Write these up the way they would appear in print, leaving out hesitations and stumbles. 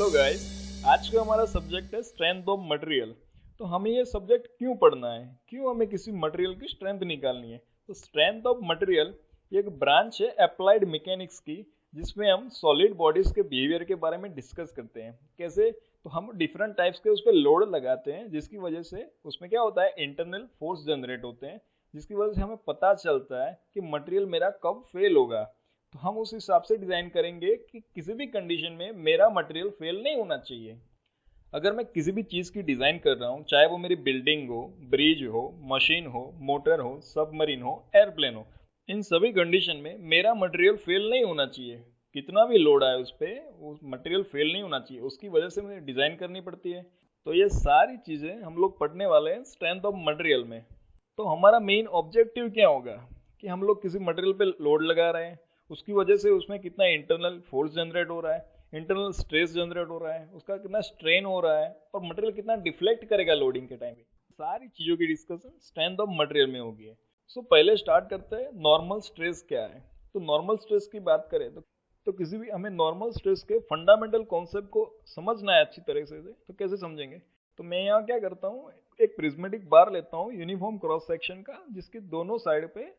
Hello guys. आज का हमारा सब्जेक्ट है स्ट्रेंथ ऑफ मटेरियल। तो हमें ये सब्जेक्ट क्यों पढ़ना है, क्यों हमें किसी मटेरियल की स्ट्रेंथ निकालनी है। तो स्ट्रेंथ ऑफ मटेरियल एक ब्रांच है अप्लाइड मैकेनिक्स की, जिसमें हम सॉलिड बॉडीज के बिहेवियर के बारे में डिस्कस करते हैं। कैसे? तो हम डिफरेंट टाइप्स के उस पर लोड लगाते हैं, जिसकी वजह से उसमें क्या होता है, इंटरनल फोर्स जनरेट होते हैं, जिसकी वजह से हमें पता चलता है कि मटेरियल मेरा कब फेल होगा। तो हम उस हिसाब से डिजाइन करेंगे कि किसी भी कंडीशन में मेरा मटेरियल फेल नहीं होना चाहिए। अगर मैं किसी भी चीज की डिजाइन कर रहा हूँ, चाहे वो मेरी बिल्डिंग हो, ब्रिज हो, मशीन हो, मोटर हो, सबमरीन हो, एयरप्लेन हो, इन सभी कंडीशन में मेरा मटेरियल फेल नहीं होना चाहिए। कितना भी लोड आए उस पर, वो मटेरियल फेल नहीं होना चाहिए, उसकी वजह से मुझे डिजाइन करनी पड़ती है। तो ये सारी चीजें हम लोग पढ़ने वाले हैं स्ट्रेंथ ऑफ मटेरियल में। तो हमारा मेन ऑब्जेक्टिव क्या होगा कि हम लोग किसी मटेरियल पे लोड लगा रहे हैं, उसकी वजह से उसमें कितना इंटरनल फोर्स जनरेट हो रहा है, इंटरनल स्ट्रेस जनरेट हो रहा है, उसका कितना स्ट्रेन हो रहा है, और मटेरियल कितना डिफ्लेक्ट करेगा लोडिंग के टाइम पे। सारी चीजों की डिस्कशन स्ट्रेंथ ऑफ मटेरियल में होगी। सो पहले स्टार्ट करते हैं नॉर्मल स्ट्रेस क्या है। तो नॉर्मल स्ट्रेस की बात करें तो किसी भी हमें नॉर्मल स्ट्रेस के फंडामेंटल कॉन्सेप्ट को समझना है अच्छी तरह से। तो कैसे समझेंगे? तो मैं यहाँ क्या करता हूँ, एक प्रिज्मेटिक बार लेता हूँ यूनिफॉर्म क्रॉस सेक्शन का, जिसके दोनों साइड पे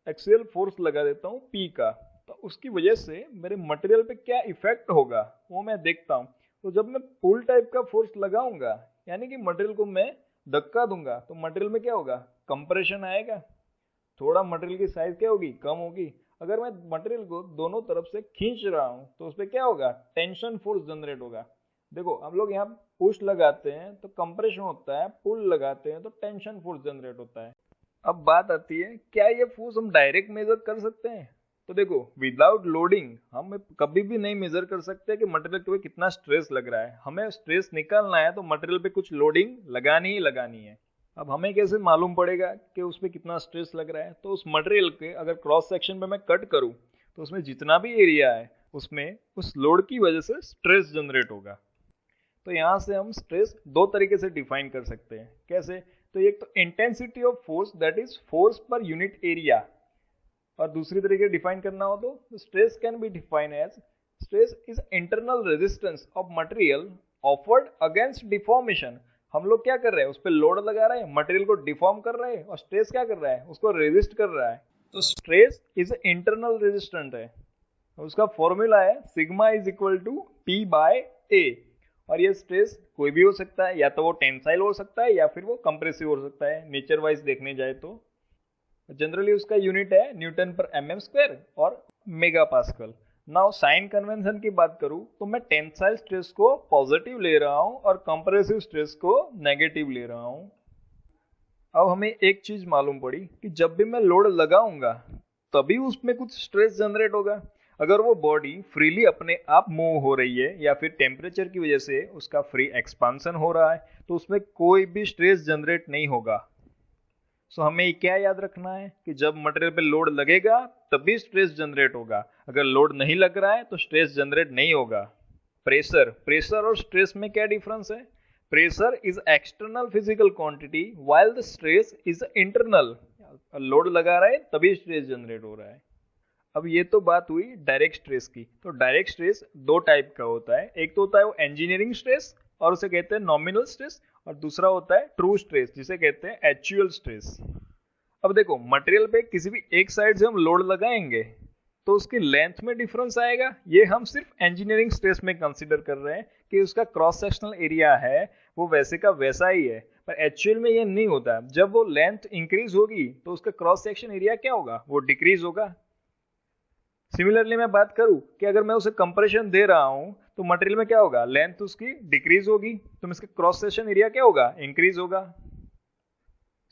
एक्सियल फोर्स लगा देता हूँ P का। तो उसकी वजह से मेरे मटेरियल पे क्या इफेक्ट होगा वो मैं देखता हूँ। तो जब मैं पुल टाइप का फोर्स लगाऊंगा, यानी कि मटेरियल को मैं धक्का दूंगा, तो मटेरियल में क्या होगा, कंप्रेशन आएगा, थोड़ा मटेरियल की साइज क्या होगी, कम होगी। अगर मैं मटेरियल को दोनों तरफ से खींच रहा हूँ तो उस पर क्या होगा, टेंशन फोर्स जनरेट होगा। देखो हम लोग यहाँ पुश लगाते हैं तो कंप्रेशन होता है, पुल लगाते हैं तो टेंशन फोर्स जनरेट होता है। अब बात आती है, क्या ये फोर्स हम डायरेक्ट मेजर कर सकते हैं? तो देखो, विदाउट लोडिंग हम कभी भी नहीं मेजर कर सकते कि मटेरियल पे कितना स्ट्रेस लग रहा है। हमें स्ट्रेस निकालना है तो मटेरियल पे कुछ लोडिंग लगानी ही लगानी है। अब हमें कैसे मालूम पड़ेगा कि उस पर कितना स्ट्रेस लग रहा है? तो उस मटेरियल के अगर क्रॉस सेक्शन पे मैं कट करूं तो उसमें जितना भी एरिया है उसमें उस लोड की वजह से स्ट्रेस जनरेट होगा। तो यहाँ से हम स्ट्रेस दो तरीके से डिफाइन कर सकते हैं। कैसे? तो एक तो intensity of force, that is force per unit area, और दूसरी तरीके डिफाइन करना हो तो stress can be define as stress is internal resistance of material offered against deformation. हम लोग क्या कर रहे हैं, उस पर लोड लगा रहे हैं, मटेरियल को डिफॉर्म कर रहे हैं, और स्ट्रेस क्या कर रहा है, उसको रेजिस्ट कर रहा है। तो स्ट्रेस इज इंटरनल रेजिस्टेंट है। उसका फॉर्मूला है sigma is equal to P by A। और ये स्ट्रेस कोई भी हो सकता है, या तो वो टेंसाइल हो सकता है या फिर वो कंप्रेसिव हो सकता है। नेचर वाइज देखने जाए तो जनरली उसका यूनिट है न्यूटन पर mm स्क्वायर और mega pascal. Now sine convention की बात करूं तो मैं टेंसाइल स्ट्रेस को पॉजिटिव ले रहा हूं और कंप्रेसिव स्ट्रेस को नेगेटिव ले रहा हूं। अब हमें एक चीज मालूम पड़ी कि जब भी मैं लोड लगाऊंगा तभी उसमें कुछ स्ट्रेस जनरेट होगा। अगर वो बॉडी फ्रीली अपने आप मूव हो रही है या फिर टेम्परेचर की वजह से उसका फ्री एक्सपांसन हो रहा है तो उसमें कोई भी स्ट्रेस जनरेट नहीं होगा। सो हमें क्या याद रखना है कि जब मटेरियल पे लोड लगेगा तभी स्ट्रेस जनरेट होगा, अगर लोड नहीं लग रहा है तो स्ट्रेस जनरेट नहीं होगा। प्रेशर और स्ट्रेस में क्या डिफरेंस है? Pressure is external physical quantity while the stress is internal. Load लगा रहा है तभी स्ट्रेस जनरेट हो रहा है। अब ये तो बात हुई डायरेक्ट स्ट्रेस की। तो डायरेक्ट स्ट्रेस दो टाइप का होता है, एक तो होता है वो इंजीनियरिंग स्ट्रेस और उसे कहते हैं नॉमिनल स्ट्रेस, और दूसरा होता है ट्रू स्ट्रेस जिसे कहते हैं एक्चुअल स्ट्रेस। अब देखो, मटेरियल पे किसी भी एक साइड से हम लोड लगाएंगे तो उसकी लेंथ में डिफरेंस आएगा। ये हम सिर्फ इंजीनियरिंग स्ट्रेस में कंसीडर कर रहे हैं कि उसका क्रॉस सेक्शनल एरिया है वो वैसे का वैसा ही है, पर एक्चुअल में ये नहीं होता। जब वो लेंथ इंक्रीज होगी तो उसका क्रॉस सेक्शन एरिया क्या होगा, वो डिक्रीज होगा। सिमिलरली मैं बात करूं कि अगर मैं उसे कंप्रेशन दे रहा हूं तो मटेरियल में क्या होगा, लेंथ उसकी डिक्रीज होगी, तो इसका क्रॉस सेक्शन एरिया क्या होगा, इंक्रीज होगा।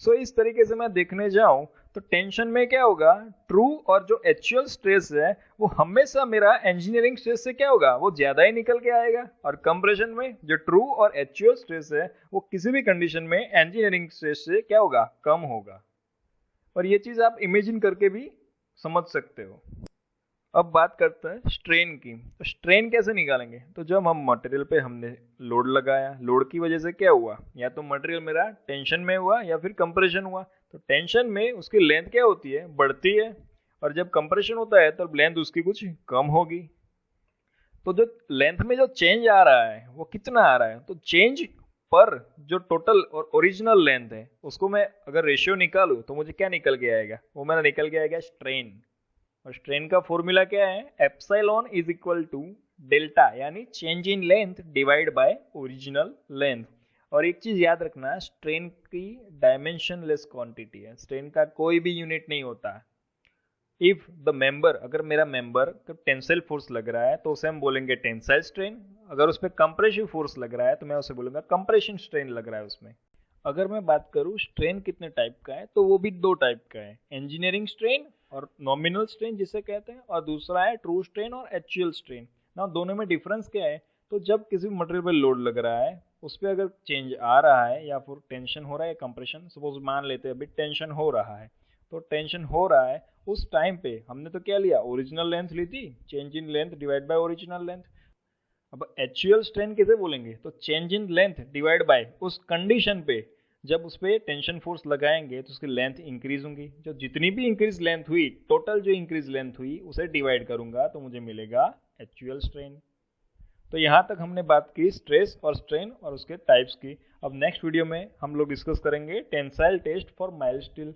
सो इस तरीके से मैं देखने जाऊं तो टेंशन में क्या होगा, ट्रू और जो एक्चुअल स्ट्रेस है वो हमेशा मेरा इंजीनियरिंग स्ट्रेस से क्या होगा, वो ज्यादा ही निकल के आएगा। और कंप्रेशन में जो ट्रू और एक्चुअल स्ट्रेस है वो किसी भी कंडीशन में इंजीनियरिंग स्ट्रेस से क्या होगा, कम होगा। और ये चीज आप इमेजिन करके भी समझ सकते हो। अब बात करते हैं स्ट्रेन की। तो स्ट्रेन कैसे निकालेंगे? तो जब हम मटेरियल पे हमने लोड लगाया, लोड की वजह से क्या हुआ, या तो मटेरियल मेरा टेंशन में हुआ या फिर कंप्रेशन हुआ। तो टेंशन में उसकी लेंथ क्या होती है, बढ़ती है, और जब कंप्रेशन होता है तब लेंथ उसकी कुछ कम होगी। तो जो लेंथ में जो चेंज आ रहा है वो कितना आ रहा है, तो चेंज पर जो टोटल और ओरिजिनल लेंथ है उसको मैं अगर रेशियो निकालूं तो मुझे क्या निकल के आएगा, वो मेरा निकल के आएगा स्ट्रेन। और स्ट्रेन का फॉर्मूला क्या है, epsilon is equal to delta, यानी change in length divide by original length. और एक चीज याद रखना, स्ट्रेन की डायमेंशनलेस क्वांटिटी है, स्ट्रेन का कोई भी यूनिट नहीं होता। इफ द मेंबर, अगर मेरा मेंबर टेंसाइल फोर्स लग रहा है तो उसे हम बोलेंगे टेंसाइल स्ट्रेन, अगर उस पर कंप्रेसिव फोर्स लग रहा है तो मैं उसे बोलूंगा कंप्रेशन स्ट्रेन लग रहा है उसमें। अगर मैं बात करूं स्ट्रेन कितने टाइप का है, तो वो भी दो टाइप का है, इंजीनियरिंग स्ट्रेन और नॉमिनल स्ट्रेन जिसे कहते हैं, और दूसरा है ट्रू स्ट्रेन और एक्चुअल स्ट्रेन। ना दोनों में डिफरेंस क्या है, तो जब किसी मटेरियल पर लोड लग रहा है उस पर अगर चेंज आ रहा है या फिर टेंशन हो रहा है, कंप्रेशन, सपोज मान लेते हैं अभी टेंशन हो रहा है, तो टेंशन हो रहा है उस टाइम पे हमने तो क्या लिया, ओरिजिनल लेंथ ली थी, change in length divide by original length. अब एक्चुअल स्ट्रेन कैसे बोलेंगे, तो change in length divide bye उस कंडीशन पे जब उस पर टेंशन फोर्स लगाएंगे तो उसकी लेंथ इंक्रीज होंगी, जो जितनी भी इंक्रीज लेंथ हुई, टोटल जो इंक्रीज लेंथ हुई उसे डिवाइड करूंगा तो मुझे मिलेगा एक्चुअल स्ट्रेन। तो यहाँ तक हमने बात की स्ट्रेस और स्ट्रेन और उसके टाइप्स की। अब नेक्स्ट वीडियो में हम लोग डिस्कस करेंगे tensile test for mild steel.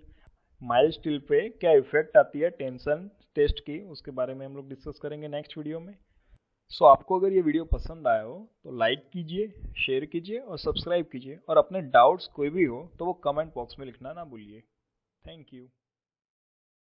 Mild steel पे क्या इफेक्ट आती है टेंशन टेस्ट की, उसके बारे में हम लोग डिस्कस करेंगे नेक्स्ट वीडियो में। सो आपको अगर ये वीडियो पसंद आया हो तो लाइक कीजिए, शेयर कीजिए और सब्सक्राइब कीजिए, और अपने डाउट्स कोई भी हो तो वो कमेंट बॉक्स में लिखना ना भूलिए। Thank you.